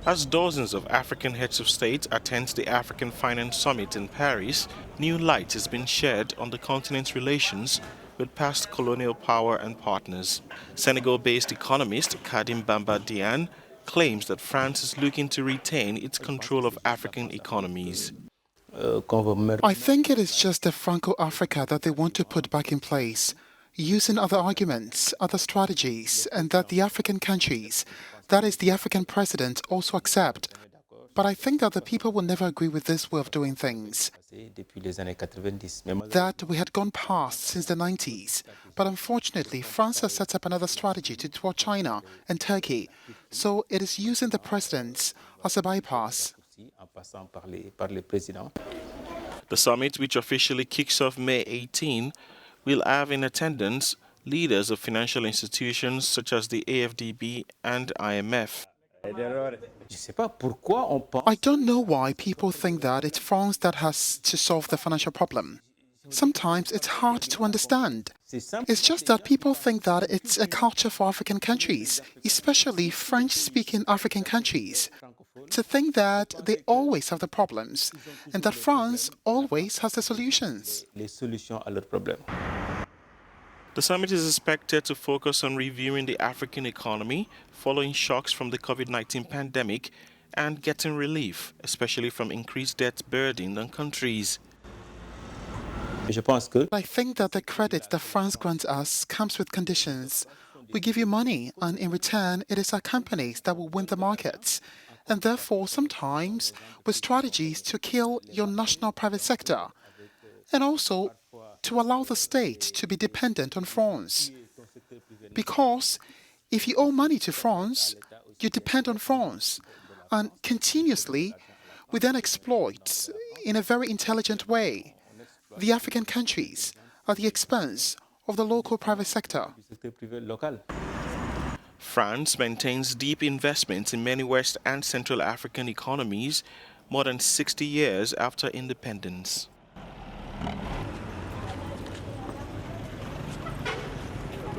As dozens of African heads of state attend the African Finance Summit in Paris, new light has been shed on the continent's relations with past colonial power and partners. Senegal-based economist Khadim Bamba Diagne claims that France is looking to retain its control of African economies. I think it is just the Franco-Africa that they want to put back in place, using other arguments, other strategies, and that the African countries, that is the African president, also accept. But I think that the people will never agree with this way of doing things. That we had gone past since the 90s. But unfortunately, France has set up another strategy to thwart China and Turkey. So it is using the presidents as a bypass. The summit, which officially kicks off May 18, will have in attendance leaders of financial institutions such as the AFDB and IMF. I don't know why people think that it's France that has to solve the financial problem. Sometimes it's hard to understand. It's just that people think that it's a culture for African countries, especially French-speaking African countries, to think that they always have the problems and that France always has the solutions. The summit is expected to focus on reviewing the African economy following shocks from the COVID-19 pandemic and getting relief, especially from increased debt burden on countries. I think that the credit that France grants us comes with conditions. We give you money, and in return, it is our companies that will win the markets, and therefore sometimes with strategies to kill your national private sector, and also to allow the state to be dependent on France. Because if you owe money to France, you depend on France, and continuously we then exploit, in a very intelligent way, the African countries at the expense of the local private sector. France maintains deep investments in many West and Central African economies more than 60 years after independence.